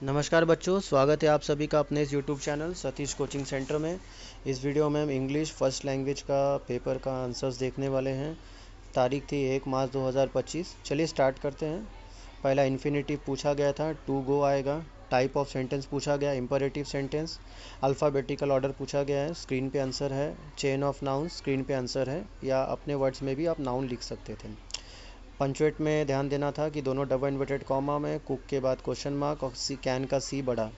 नमस्कार बच्चों, स्वागत है आप सभी का अपने इस YouTube channel Satish coaching centre में। इस वीडियो में हम इंग्लिश फर्स्ट लैंग्वेज का पेपर का आंसर्स देखने वाले हैं। तारीख थी 1 मार्च 2025। चलिए स्टार्ट करते हैं। पहला इन्फिनेटिव पूछा गया था, टू गो आएगा। टाइप ऑफ सेंटेंस पूछा गया, इम्परेटिव सेंटेंस। अल्फ़ाबेटिकल ऑर्डर पूछा गया है, स्क्रीन पे आंसर है। चेन ऑफ नाउन्स, स्क्रीन पे आंसर है, या अपने वर्ड्स में भी आप नाउन लिख सकते थे। पंचुएट में ध्यान देना था कि दोनों डबल इन्वर्टेड कॉमा में कुक के बाद क्वेश्चन मार्क और सी कैन का सी बड़ा।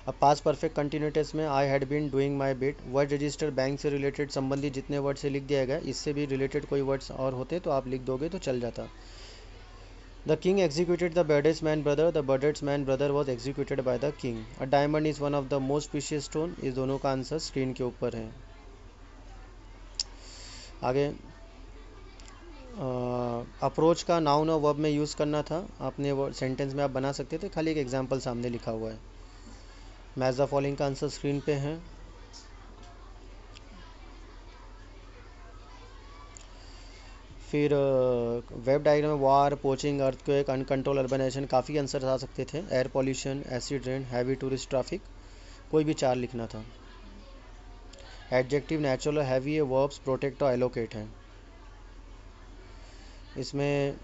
अब पास परफेक्ट कंटिन्यूटेंस में I had been doing my bit. Word register bank से रिलेटेड संबंधित जितने वर्ड से लिख दिया गया, इससे भी रिलेटेड कोई वर्ड्स और होते तो आप लिख दोगे तो चल जाता। The king executed the bird's man brother. The bird's man brother was executed by the king. A diamond is one of the most precious stone. इस दोनों का आंसर स्क्रीन के ऊपर है। आगे अप्रोच का नाउन और वर्ब में यूज़ करना था। अपने सेंटेंस में आप बना सकते थे, खाली एक एग्जांपल सामने लिखा हुआ है। मैच द फॉलोइंग का आंसर स्क्रीन पे है। फिर वेब डायग्राम में वार, पोचिंग, अर्थक्वेक, अनकंट्रोल अर्बनाइजेशन, काफ़ी आंसर आ सकते थे। Air pollution, acid rain, heavy tourist traffic, कोई भी चार लिखना था। एडजेक्टिव नेचुरल, हैवी है, वर्ब्स प्रोटेक्ट और एलोकेट हैं। इसमें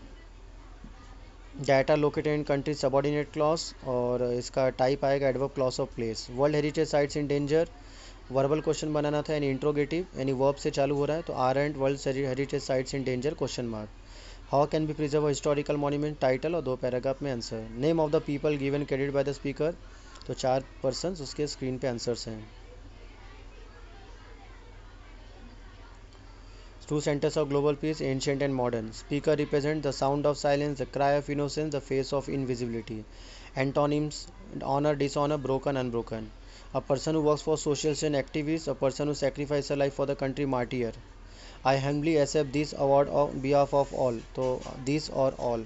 data located in country subordinate clause, और इसका टाइप आएगा adverb clause of place. World heritage sites in danger, verbal question बनाना था, यानी इंट्रोगेटिव, यानी वर्ब से चालू हो रहा है, तो are and world heritage sites in danger question mark. How can be preserve historical monument, title और 2 पैराग्राफ में answer. Name of the people given credit by the speaker, तो 4 पर्सन उसके स्क्रीन पे आंसर्स हैं। Two centers of global peace, ancient and modern. Speaker represent the sound of silence, the cry of innocence, the face of invisibility. Antonyms: honor, dishonor, broken, unbroken. A person who works for social change, activist. A person who sacrifices her life for the country, martyr. I humbly accept this award on behalf of all. So this or all.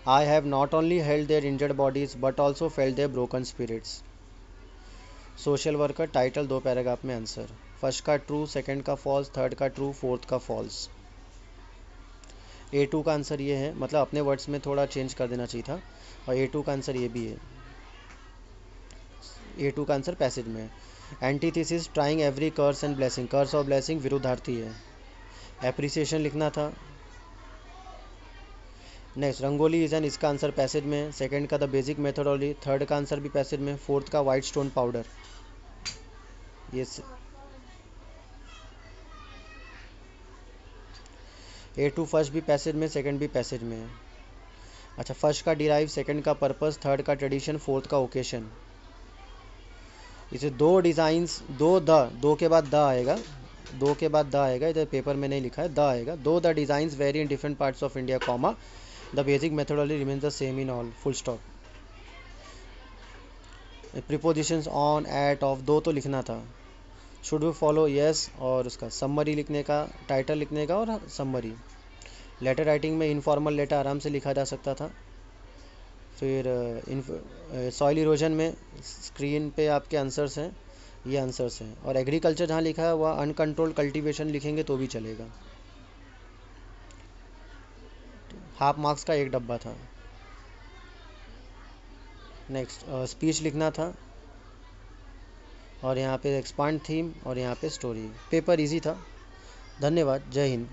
I have not only held their injured bodies but also felt their broken spirits. Social worker, title, 2 paragraph में answer. First का true, second का false, third का true, fourth का false. A2 का answer ये है, मतलब अपने वर्ड्स में थोड़ा चेंज कर देना चाहिए था, और A2 का आंसर ये भी है। A2 का आंसर पैसेज में। Antithesis, trying every curse and blessing, curse और ब्लेसिंग विरुद्धार्थी है। एप्रिसिएशन लिखना था। नेक्स्ट रंगोली इज एन, इसका आंसर पैसेज में। सेकंड का द बेसिक मेथोडोलॉजी, थर्ड का आंसर भी पैसेज में, फोर्थ का वाइट स्टोन पाउडर। ये A2 फर्स्ट भी पैसेज में, सेकंड भी पैसेज में है। अच्छा, फर्स्ट का डिराइव, सेकंड का पर्पस, थर्ड का ट्रेडिशन, फोर्थ का ओकेशन। इसे दो डिज़ाइंस, दो के बाद द आएगा, दो के बाद द आएगा, इधर पेपर में नहीं लिखा है, द आएगा। Though the designs vary in different parts of India, comma the basic methodology remains the same in all, full stop. Prepositions on, at, of, दो तो लिखना था। शुड वी फॉलो, यस, और उसका समरी लिखने का, टाइटल लिखने का और समरी। लेटर राइटिंग में इनफॉर्मल लेटर आराम से लिखा जा सकता था। फिर सॉइल इरोजन में स्क्रीन पे आपके आंसर्स हैं, ये आंसर्स हैं। और एग्रीकल्चर जहाँ लिखा है वह अनकंट्रोल्ड कल्टीवेशन लिखेंगे तो भी चलेगा। हाफ मार्क्स का एक डब्बा था। नेक्स्ट स्पीच लिखना था, और यहाँ पे एक्सपांड थीम, और यहाँ पे स्टोरी। पेपर इजी था। धन्यवाद, जय हिंद।